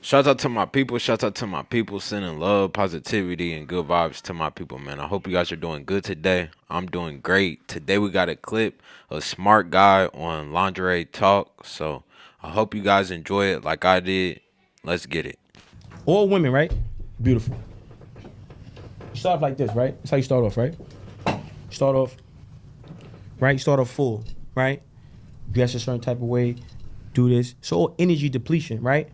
Shout out to my people. Shout out to my people. Sending love, positivity, and good vibes to my people, man. I hope you guys are doing good today. I'm doing great. Today we got a clip of SmartGuy on Lingerie Talk. So I hope you guys enjoy it like I did. Let's get it. All women, right? Beautiful. You start off like this, right? That's how you start off, right? Start off, right? You start off full, right? Dress a certain type of way. Do this. So all energy depletion, right?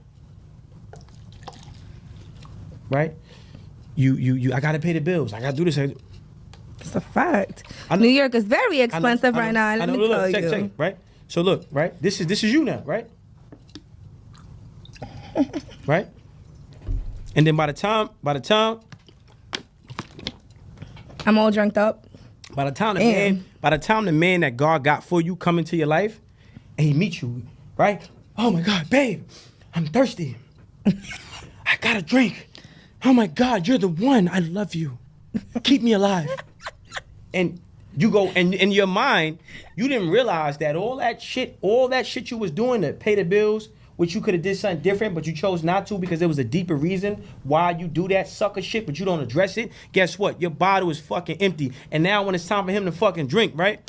Right? You I gotta pay the bills. I gotta do this. It's a fact. New York is very expensive right now. Let me tell you. Check, right? So look, right? This is you now, right? Right? And then by the time I'm all drunked up. By the time the man that God got for you come into your life and he meets you, right? Oh my God, babe, I'm thirsty. I got a drink. Oh my God, you're the one. I love you. Keep me alive. And you go, and in your mind, you didn't realize that all that shit you was doing to pay the bills, which you could have did something different, but you chose not to because there was a deeper reason why you do that sucker shit, but you don't address it. Guess what? Your bottle is fucking empty. And now when it's time for him to fucking drink, right?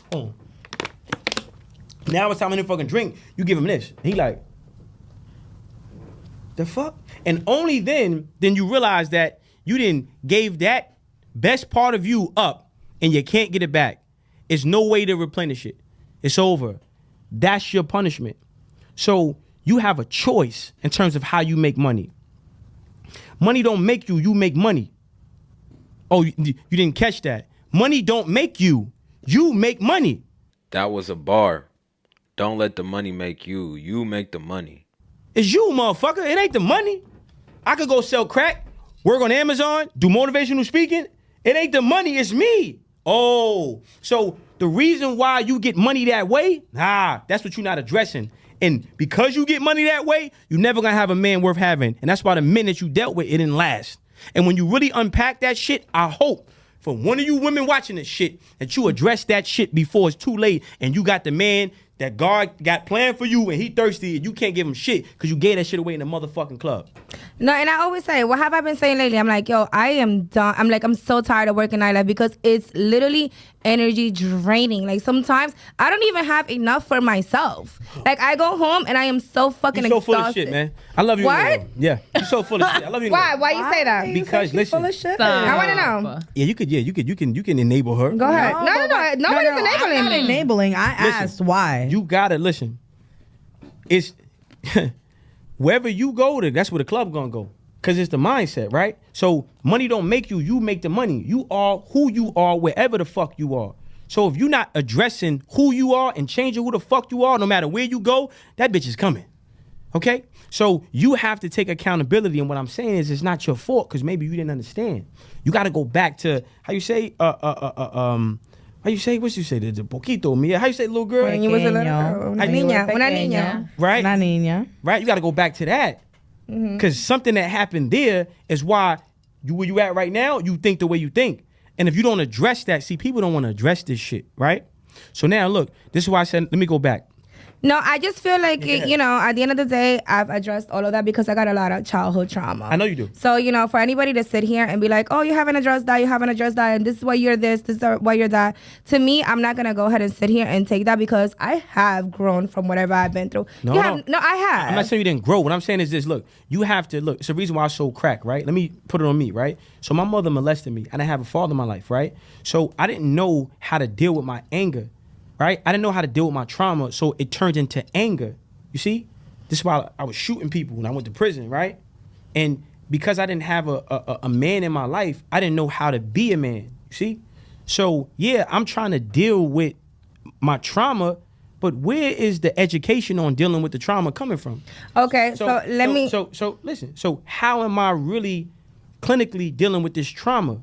Now it's time for him to fucking drink, you give him this. He like, the fuck? And only then you realize that you didn't gave that best part of you up and you can't get it back. It's no way to replenish it. It's over. That's your punishment. So you have a choice in terms of how you make money. Money don't make you, you make money. Oh, you didn't catch that. Money don't make you, you make money. That was a bar. Don't let the money make you. You make the money. It's you, motherfucker. It ain't the money. I could go sell crack, work on Amazon, do motivational speaking. It ain't the money, it's me. Oh, so the reason why you get money that way, that's what you're not addressing. And because you get money that way, you're never gonna have a man worth having. And that's why the men that you dealt with, it didn't last. And when you really unpack that shit, I hope for one of you women watching this shit that you address that shit before it's too late and you got the man that God got planned for you and he thirsty and you can't give him shit because you gave that shit away in the motherfucking club. No, and I always say, what have I been saying lately? I'm like, yo, I am done. I'm so tired of working nightlife because it's literally energy draining. Like sometimes I don't even have enough for myself. Like I go home and I am so fucking exhausted. You're so full of shit, man. I love you. What? Yeah, you're so full of shit. I love you. Why? Why you say that? Because listen, full of shit? I want to know. Yeah, you can enable her. Go ahead. No. Nobody's enabling I'm not me. enabling. I asked why. You gotta listen. It's wherever you go to, that's where the club gonna go. Cause it's the mindset, right? So money don't make you, you make the money. You are who you are wherever the fuck you are. So if you're not addressing who you are and changing who the fuck you are, no matter where you go, that bitch is coming. Okay? So you have to take accountability. And what I'm saying is it's not your fault because maybe you didn't understand. You gotta go back to how you say, how you say, what you say, the poquito, Mia? How you say little girl? When you was a little girl. Una niña. Right? Una niña. Right? You gotta go back to that. Because something that happened there is why where you at right now, you think the way you think. And if you don't address that, see, people don't want to address this shit, right? So now, look, this is why I said, let me go back. No, I just feel like, at the end of the day, I've addressed all of that because I got a lot of childhood trauma. I know you do. So, for anybody to sit here and be like, oh, you haven't addressed that, and this is why you're this is why you're that. To me, I'm not going to go ahead and sit here and take that because I have grown from whatever I've been through. No, I have. I'm not saying you didn't grow. What I'm saying is this, look, you have to, look, it's the reason why I sold crack, right? Let me put it on me, right? So my mother molested me. I didn't have a father in my life, right? So I didn't know how to deal with my anger. Right? I didn't know how to deal with my trauma, so it turned into anger. You see? This is why I was shooting people when I went to prison, right? And because I didn't have a man in my life, I didn't know how to be a man. You see? So, yeah, I'm trying to deal with my trauma, but where is the education on dealing with the trauma coming from? Okay, so listen. So how am I really clinically dealing with this trauma?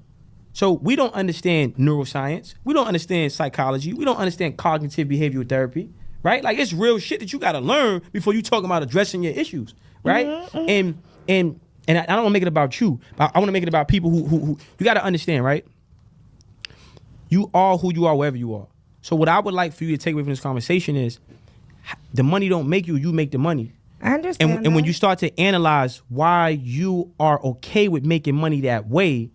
So we don't understand neuroscience. We don't understand psychology. We don't understand cognitive behavioral therapy, right? Like it's real shit that you got to learn before you talk about addressing your issues, right? And I don't want to make it about you, but I want to make it about people who you got to understand, right? You are who you are wherever you are. So what I would like for you to take away from this conversation is the money don't make you, you make the money. I understand. And when that. you start to analyze why you are okay with making money that way,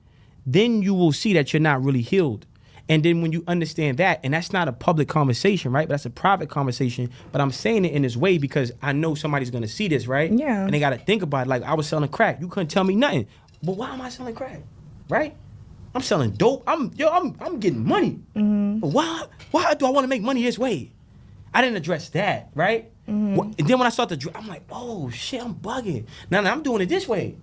then you will see that you're not really healed. And then when you understand that, and that's not a public conversation, right? But that's a private conversation. But I'm saying it in this way because I know somebody's gonna see this, right? Yeah. And they gotta think about it. Like, I was selling crack. You couldn't tell me nothing. But why am I selling crack? Right? I'm selling dope. I'm getting money. Mm-hmm. But why do I want to make money this way? I didn't address that, right? Mm-hmm. And then when I start to, I'm like, oh shit, I'm bugging. Now I'm doing it this way.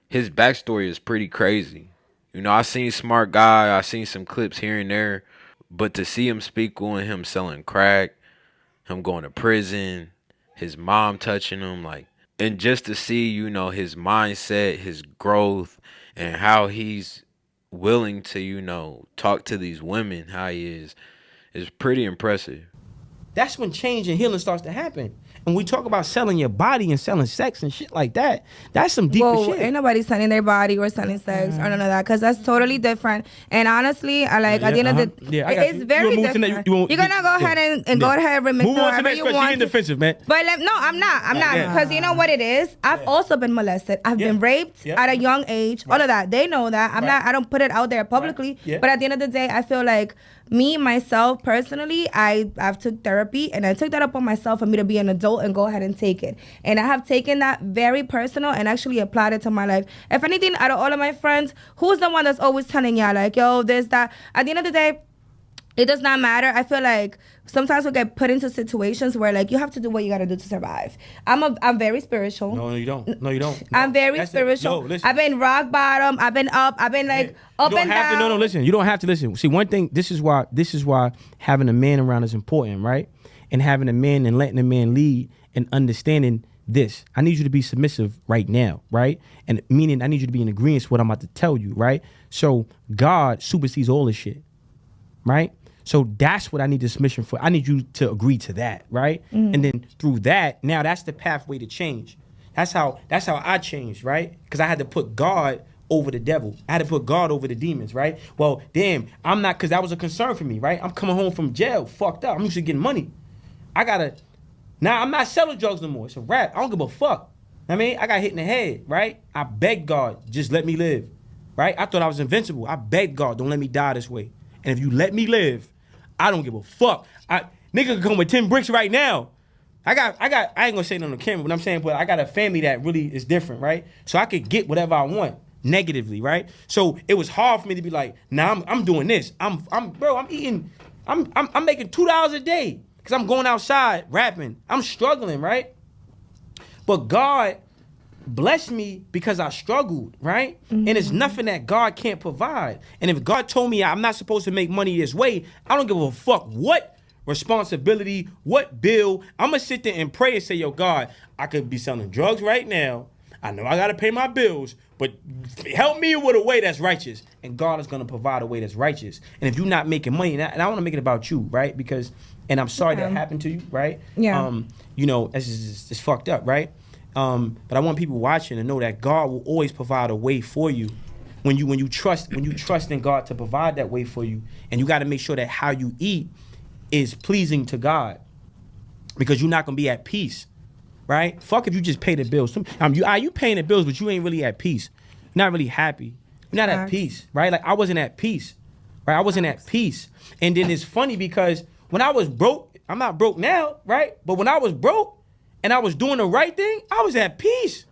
His backstory is pretty crazy. You know, I seen SmartGuy, I seen some clips here and there, but to see him speak on him selling crack, him going to prison, his mom touching him, like, and just to see, you know, his mindset, his growth, and how he's willing to, you know, talk to these women, how he is pretty impressive. That's when change and healing starts to happen. And we talk about selling your body and selling sex and shit like that. That's some deeper Whoa, shit. ain't nobody selling their body or selling sex or none of that, because that's totally different. And honestly, I like, at the end of the Yeah, I got it's you. very You wanna move to different. the- you want- You're gonna go ahead and go ahead and remix Move on to the whatever next you question. want. You're getting defensive, man. But no, I'm not. Yeah. Because you know what it is? I've also been molested. I've been raped Yeah. at a young age. All of that. They know that. I'm not, I don't put it out there publicly. Yeah. But at the end of the day, I feel like me, myself, personally, I've took therapy and I took that upon myself for me to be an adult and go ahead and take it. And I have taken that very personal and actually applied it to my life. If anything, out of all of my friends, who's the one that's always telling y'all like, yo, this, that? At the end of the day, it does not matter. I feel like sometimes we get put into situations where like you have to do what you got to do to survive. I'm very spiritual. No, you don't. No, you don't. No. I'm very That's it. spiritual. No, listen. I've been rock bottom. I've been up. I've been like up you don't and have down. to, no, listen. You don't have to listen. See, one thing, this is why having a man around is important, right? And having a man and letting a man lead and understanding this. I need you to be submissive right now, right? And meaning I need you to be in agreement with what I'm about to tell you, right? So God supersedes all this shit, right? So that's what I need the submission for. I need you to agree to that, right? And then through that, now that's the pathway to change. That's how I changed, right? Because I had to put God over the devil. I had to put God over the demons, right? Well, damn, I'm not, because that was a concern for me, right? I'm coming home from jail, fucked up. I'm used to getting money. Now I'm not selling drugs no more. It's a wrap. I don't give a fuck. I mean, I got hit in the head, right? I begged God, just let me live, right? I thought I was invincible. I begged God, don't let me die this way. And if you let me live, I don't give a fuck. Nigga can come with 10 bricks right now. I ain't gonna say it on the camera, but I'm saying, but I got a family that really is different, right? So I could get whatever I want negatively, right? So it was hard for me to be like, nah, I'm doing this. I'm making $2 a day because I'm going outside rapping. I'm struggling, right? But God blessed me because I struggled, right? And it's nothing that God can't provide. And if God told me I'm not supposed to make money this way, I don't give a fuck what responsibility, what bill. I'm gonna sit there and pray and say, yo, God, I could be selling drugs right now. I know I gotta pay my bills, but help me with a way that's righteous. And God is gonna provide a way that's righteous. And if you're not making money, and I wanna make it about you, right? Because, and I'm sorry that happened to you, right? Yeah. You know, it's fucked up, right? But I want people watching to know that God will always provide a way for you when you trust in God to provide that way for you. And you got to make sure that how you eat is pleasing to God, because you're not gonna be at peace, right? Fuck if you just pay the bills. You paying the bills, but you ain't really at peace. You're not really happy. You're not at peace, right? Like I wasn't at peace, right? I wasn't at peace. And then it's funny because when I was broke, I'm not broke now, right? But when I was broke and I was doing the right thing, I was at peace.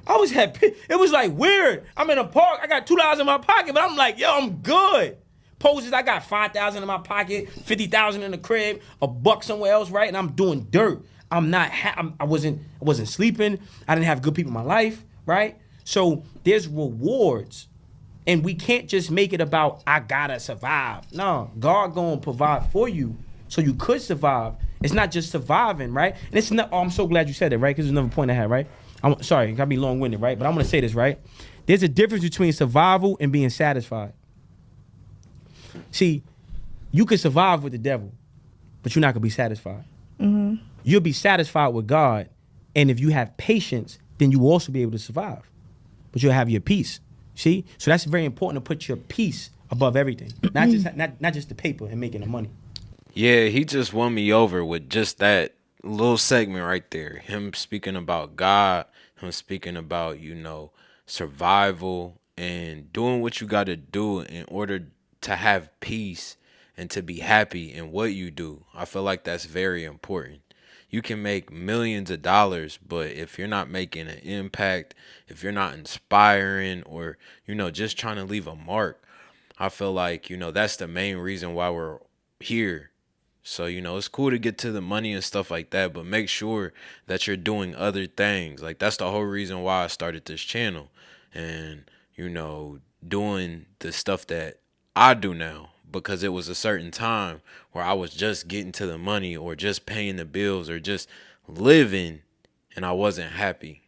It was like weird. I'm in a park, I got $2 in my pocket, but I'm like, yo, I'm good. Poses, I got $5,000 in my pocket, $50,000 in the crib, $1 somewhere else, right? And I'm doing dirt. I'm not. I wasn't sleeping. I didn't have good people in my life, right? So there's rewards, and we can't just make it about I gotta survive. No, God gonna provide for you so you could survive. It's not just surviving, right? And it's not. Oh, I'm so glad you said that, right? Because there's another point I had, right? I'm sorry, gotta be long-winded, right? But I'm gonna say this, right? There's a difference between survival and being satisfied. See, you can survive with the devil, but you're not gonna be satisfied. Mm-hmm. You'll be satisfied with God, and if you have patience, then you will also be able to survive. But you'll have your peace. See, so that's very important to put your peace above everything, not just the paper and making the money. Yeah, he just won me over with just that. little segment right there. Him speaking about God, him speaking about, survival and doing what you got to do in order to have peace and to be happy in what you do. I feel like that's very important. You can make millions of dollars, but if you're not making an impact, if you're not inspiring or, just trying to leave a mark, I feel like, that's the main reason why we're here. So, it's cool to get to the money and stuff like that, but make sure that you're doing other things. Like, that's the whole reason why I started this channel and, doing the stuff that I do now, because it was a certain time where I was just getting to the money or just paying the bills or just living and I wasn't happy.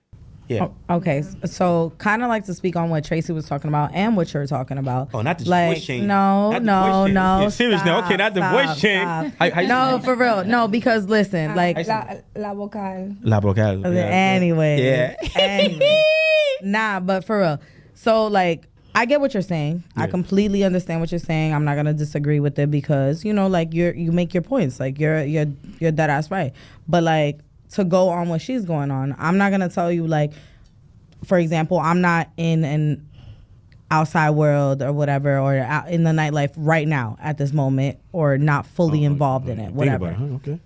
Yeah. Okay, so kind of like to speak on what Tracy was talking about and what you're talking about. Oh, not the like, voice change. No. Yeah, seriously, stop, okay, not the stop, voice change. stop. No, for real. No, because listen, like. La vocal. La vocal. Anyway. Yeah. Anyway. Nah, but for real. So, like, I get what you're saying. Yeah. I completely understand what you're saying. I'm not gonna disagree with it because, like, you make your points. Like, you're dead ass right. But, like, to go on what she's going on, I'm not gonna tell you, like, for example, I'm not in an outside world or whatever, or out in the nightlife right now at this moment, or not fully involved in it, whatever. Think about it, huh? Okay.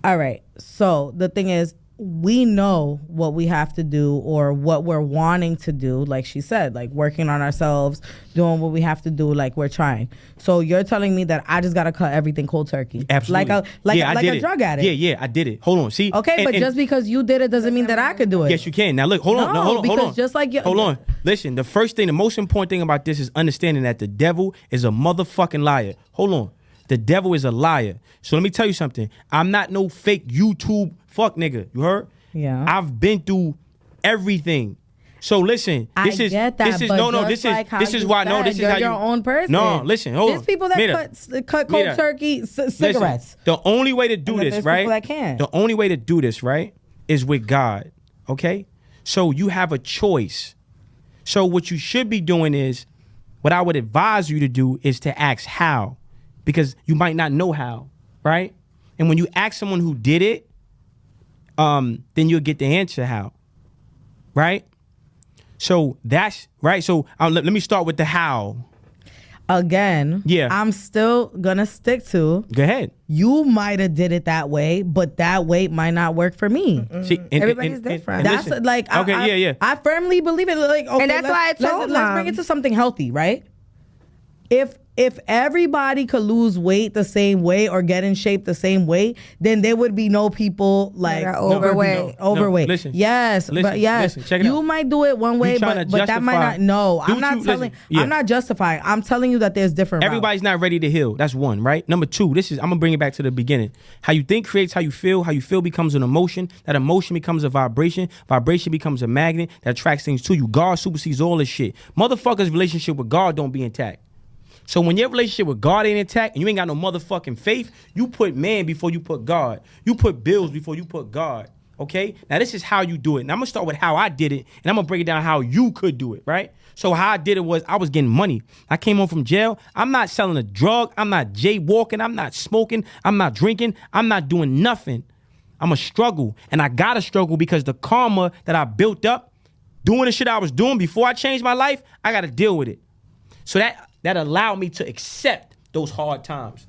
All right. So the thing is, we know what we have to do or what we're wanting to do, like she said, like working on ourselves, doing what we have to do, like we're trying. So you're telling me that I just gotta cut everything cold turkey, Absolutely. like a drug addict. Yeah, I did it. Hold on, see. Okay, but just because you did it doesn't mean that I could do it. Yes, you can. Now look, hold on. Because just like hold on. Listen, the most important thing about this is understanding that the devil is a motherfucking liar. Hold on. The devil is a liar. So let me tell you something. I'm not no fake YouTube fuck nigga. You heard? Yeah. I've been through everything. So listen, this is get that, this is but no, just this like is how this is you why no, said, this is you're how your you own person. No, listen, hold on. There's people that Mira, cut cold Mira, turkey cigarettes. Listen, the only way to do And then this, there's right? people that can't. The only way to do this, right, is with God. Okay? So you have a choice. So what you should be doing is, what I would advise you to do is to ask how, because you might not know how, right? And when you ask someone who did it, then you'll get the answer how, right? So that's right. So let me start with the how. Again, Yeah. I'm still gonna stick to. Go ahead. You might have did it that way, but that way might not work for me. See, Everybody's different. That's listen. like Okay, I firmly believe it. Like, okay, And that's why I told let's bring it to something healthy, right? If everybody could lose weight the same way or get in shape the same way, then there would be no people like That are overweight. overweight. listen. Yes, Listen, but yes, listen, check it you out. might do it one way, tryna but that might justify- not. No, Do I'm not you- telling. listen, yeah. I'm not justifying. I'm telling you that there's different. Everybody's not ready to heal. That's one, right? Number two, I'm gonna bring it back to the beginning. How you think creates how you feel. How you feel becomes an emotion. That emotion becomes a vibration. Vibration becomes a magnet that attracts things to you. God supersedes all this shit. Motherfuckers' relationship with God don't be intact. So when your relationship with God ain't intact and you ain't got no motherfucking faith, you put man before you put God. You put bills before you put God. Okay? Now this is how you do it. And I'm gonna start with how I did it, and I'm gonna break it down how you could do it, right? So how I did it was I was getting money. I came home from jail. I'm not selling a drug. I'm not jaywalking. I'm not smoking. I'm not drinking. I'm not doing nothing. I'm a struggle. And I gotta struggle because the karma that I built up doing the shit I was doing before I changed my life, I gotta deal with it. So that allowed me to accept those hard times.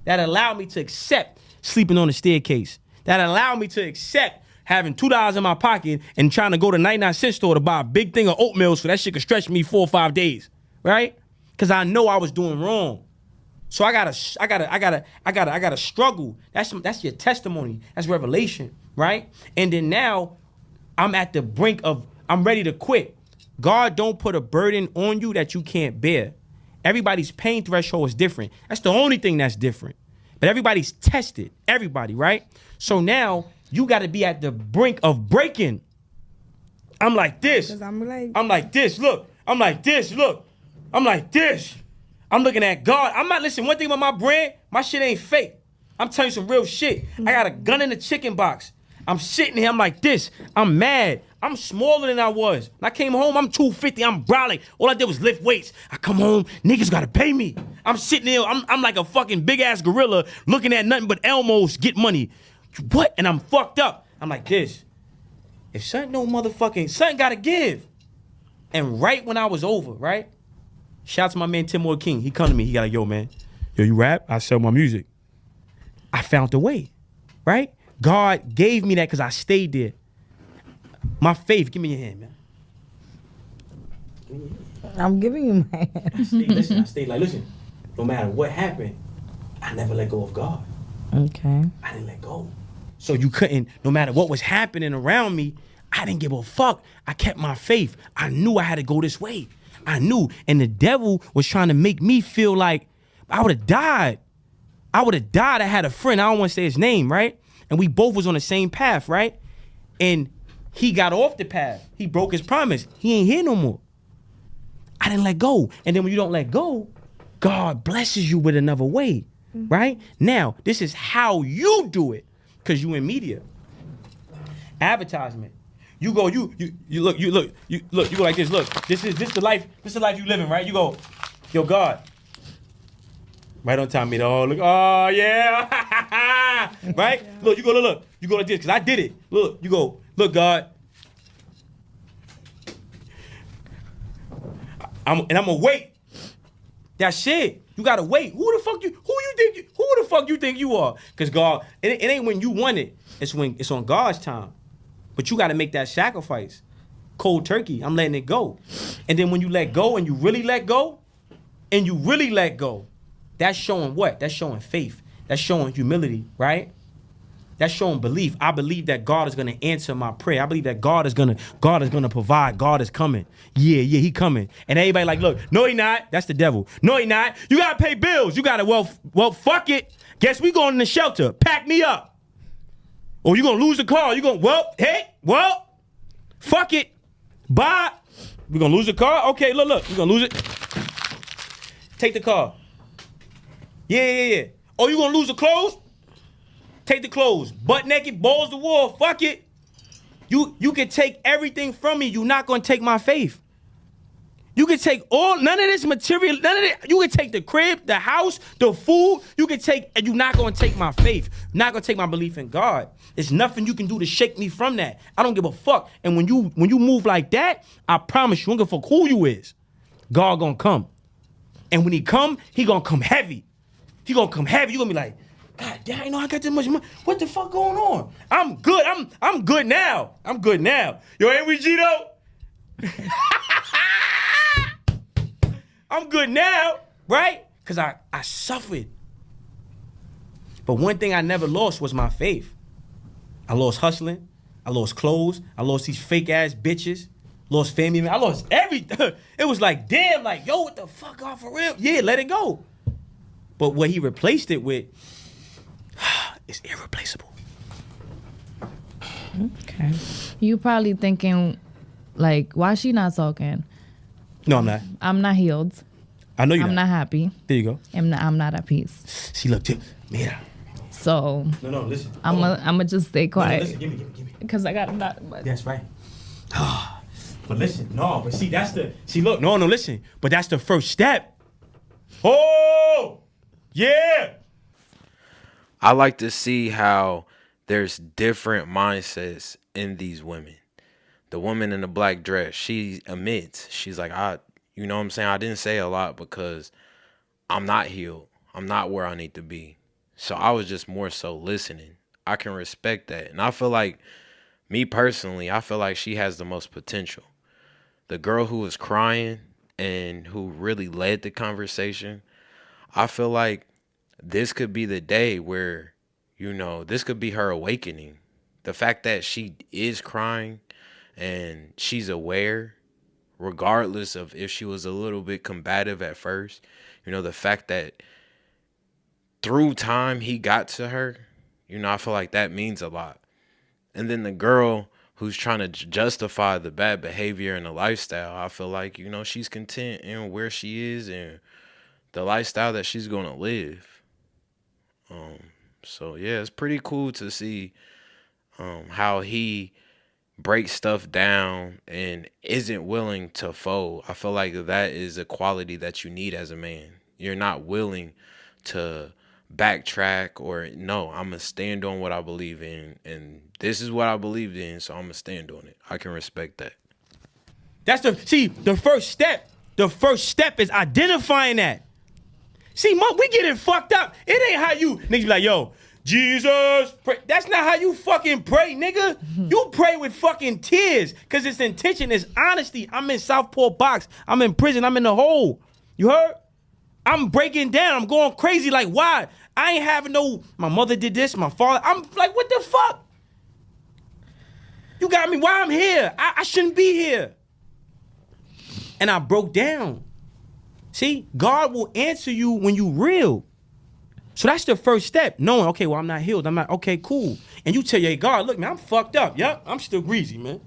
That allowed me to accept sleeping on the staircase. That allowed me to accept having $2 in my pocket and trying to go to 99-cent store to buy a big thing of oatmeal so that shit could stretch me 4 or 5 days, right? Because I know I was doing wrong. So I gotta struggle. That's your testimony. That's revelation, right? And then now I'm at the brink of, I'm ready to quit. God don't put a burden on you that you can't bear. Everybody's pain threshold is different. That's the only thing that's different. But everybody's tested. Everybody, right? So now you got to be at the brink of breaking. I'm like this. I'm like this. Look. I'm like this. Look. I'm like this. I'm looking at God. I'm not, listen, one thing about my brand, my shit ain't fake. I'm telling you some real shit. I got a gun in the chicken box. I'm sitting here, I'm like this. I'm mad. I'm smaller than I was. When I came home, I'm 250. I'm growling. All I did was lift weights. I come home, niggas gotta pay me. I'm sitting there, I'm like a fucking big ass gorilla looking at nothing but Elmos get money. What? And I'm fucked up. I'm like this. If something something gotta give. And right when I was over, right? Shout out to my man Timor King. He come to me. He got like, yo, man. Yo, you rap? I sell my music. I found the way, right? God gave me that because I stayed there. My faith. Give me your hand, man. I'm giving you my hand. I stayed like, listen, no matter what happened, I never let go of God. Okay. I didn't let go. So you couldn't, no matter what was happening around me, I didn't give a fuck. I kept my faith. I knew I had to go this way. I knew. And the devil was trying to make me feel like I would have died. I would have died. I had a friend, I don't want to say his name, right? And we both was on the same path, right? And he got off the path. He broke his promise. He ain't here no more. I didn't let go. And then when you don't let go, God blesses you with another way, right? Now, this is how you do it, because you in media. Advertisement. You go, you go like this. Look, this is the life you living, right? You go, yo, God. Right on time, me. Oh, look, oh yeah. Right? Look, you go, look. You go like this, because I did it. Look, you go, look, God. I'm gonna wait. That's it. You gotta wait. Who the fuck you think you are? Because God, it ain't when you want it. It's when it's on God's time. But you gotta make that sacrifice. Cold turkey. I'm letting it go. And then when you let go and you really let go, that's showing what? That's showing faith. That's showing humility, right? That's showing belief. I believe that God is gonna answer my prayer. I believe that God is gonna provide. God is coming. Yeah, he coming. And everybody like, look, no, he not. That's the devil. No, he not. You gotta pay bills. You gotta, well, fuck it. Guess we going in the shelter. Pack me up. Or you gonna lose the car. You gonna, fuck it. Bye. We gonna lose the car? Okay, look. You gonna lose it? Take the car. Yeah. Oh, you gonna lose the clothes? Take the clothes. Butt naked, balls to the wall. Fuck it. You can take everything from me. You're not gonna take my faith. You can take none of this material, none of it. You can take the crib, the house, the food. You can take, and you're not gonna take my faith. You're not gonna take my belief in God. There's nothing you can do to shake me from that. I don't give a fuck. And when you move like that, I promise you, I don't give a fuck who you is. God gonna come. And when he come, he gonna come heavy. He gonna come heavy. You gonna be like, God damn, I know I got this much money. What the fuck going on? I'm good. I'm good now. I'm good now. Yo, ain't we, Gito? I'm good now, right? Because I suffered. But one thing I never lost was my faith. I lost hustling. I lost clothes. I lost these fake ass bitches. Lost family. I lost everything. It was like, damn, like, yo, what the fuck, God, for real? Yeah, let it go. But what he replaced it with is irreplaceable. Okay. You probably thinking, like, why she not talking? No, I'm not. I'm not healed. I know you're I'm not happy. There you go. I'm not at peace. See, look, mira. So No, listen. I'm gonna just stay quiet. No, listen, give me. Because I got not much. That's right. But listen, no, listen. But that's the first step. Oh, yeah. I like to see how there's different mindsets in these women. The woman in the black dress, she admits, she's like, you know what I'm saying? I didn't say a lot because I'm not healed. I'm not where I need to be. So I was just more so listening. I can respect that. And I feel like, me personally, I feel like she has the most potential. The girl who was crying and who really led the conversation, I feel like this could be the day where, you know, this could be her awakening. The fact that she is crying and she's aware, regardless of if she was a little bit combative at first, you know, the fact that through time he got to her, you know, I feel like that means a lot. And then the girl who's trying to justify the bad behavior and the lifestyle, I feel like, you know, she's content in where she is and the lifestyle that she's going to live. So yeah, it's pretty cool to see how he breaks stuff down and isn't willing to fold. I feel like that is a quality that you need as a man. You're not willing to backtrack or no, I'm gonna stand on what I believe in, and this is what I believed in, so I'm gonna stand on it. I can respect that. That's the first step. The first step is identifying that. See, we get it fucked up. It ain't how you niggas be like, yo, Jesus, pray. That's not how you fucking pray, nigga. You pray with fucking tears, cause its intention is honesty. I'm in Southport box. I'm in prison. I'm in the hole. You heard? I'm breaking down. I'm going crazy. Like, why? I ain't having no. My mother did this. My father. I'm like, what the fuck? You got me. Why I'm here? I shouldn't be here. And I broke down. See, God will answer you when you real. So that's the first step. Knowing, okay, well, I'm not healed. I'm not, okay, cool. And you tell your God, look, man, I'm fucked up. Yep, I'm still greasy, man.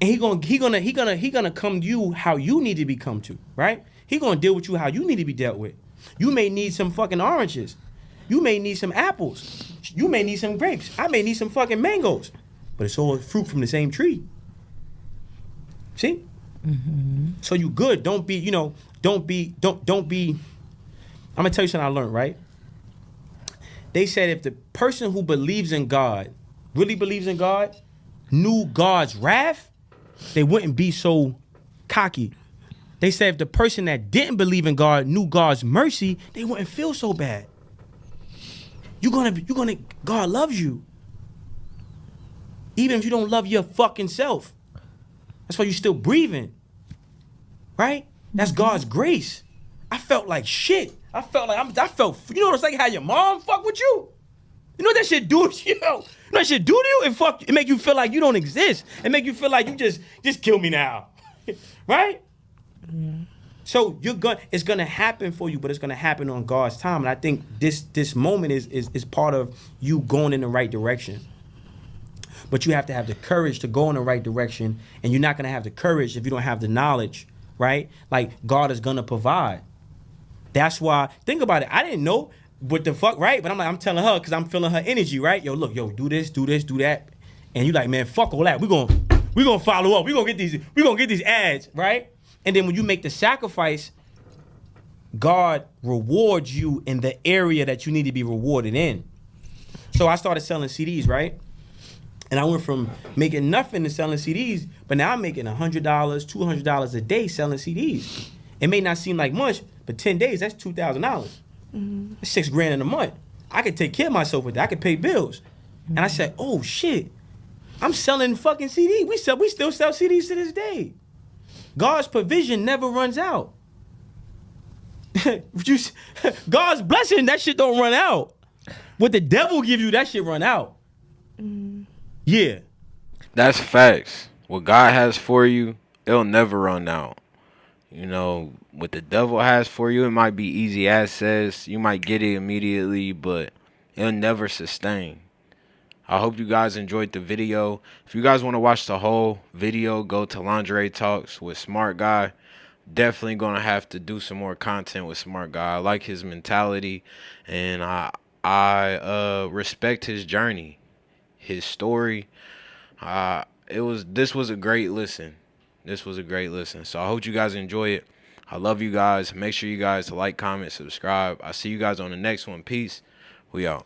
And he gonna come to you how you need to be come to, right? He gonna deal with you how you need to be dealt with. You may need some fucking oranges. You may need some apples. You may need some grapes. I may need some fucking mangoes. But it's all fruit from the same tree. See? Mm-hmm. So you good. Don't be. I'm gonna tell you something I learned, right? They said if the person who believes in God, really believes in God, knew God's wrath, they wouldn't be so cocky. They said if the person that didn't believe in God knew God's mercy, they wouldn't feel so bad. God loves you. Even if you don't love your fucking self. That's why you're still breathing. Right? That's God's grace. I felt like shit. I felt, you know what it's like how your mom fuck with you? You know what that shit do to you? You know what that shit do to you? It make you feel like you don't exist. It make you feel like you just kill me now. Right? Mm-hmm. So it's gonna happen for you, but it's gonna happen on God's time. And I think this moment is part of you going in the right direction. But you have to have the courage to go in the right direction, and you're not gonna have the courage if you don't have the knowledge, right? Like God is gonna provide. That's why, think about it. I didn't know what the fuck, right? But I'm telling her because I'm feeling her energy, right? Yo, look, do this, do that. And you like, man, fuck all that. We're gonna follow up. We're gonna get these ads, right? And then when you make the sacrifice, God rewards you in the area that you need to be rewarded in. So I started selling CDs, right? And I went from making nothing to selling CDs, but now I'm making $100, $200 a day selling CDs. It may not seem like much, but 10 days, that's $2,000. Mm-hmm. That's $6,000 in a month. I could take care of myself with that. I could pay bills. Mm-hmm. And I said, oh shit, I'm selling fucking CDs. We still sell CDs to this day. God's provision never runs out. God's blessing, that shit don't run out. What the devil give you, that shit run out. Mm. Yeah. That's facts. What God has for you, it'll never run out. You know, what the devil has for you, it might be easy access. You might get it immediately, but it'll never sustain. I hope you guys enjoyed the video. If you guys want to watch the whole video, go to Lingerie Talks with SmartGuy. Definitely going to have to do some more content with SmartGuy. I like his mentality, and I respect his journey, his story. This was a great listen. So I hope you guys enjoy it. I love you guys. Make sure you guys like, comment, subscribe. I'll see you guys on the next one. Peace. We out.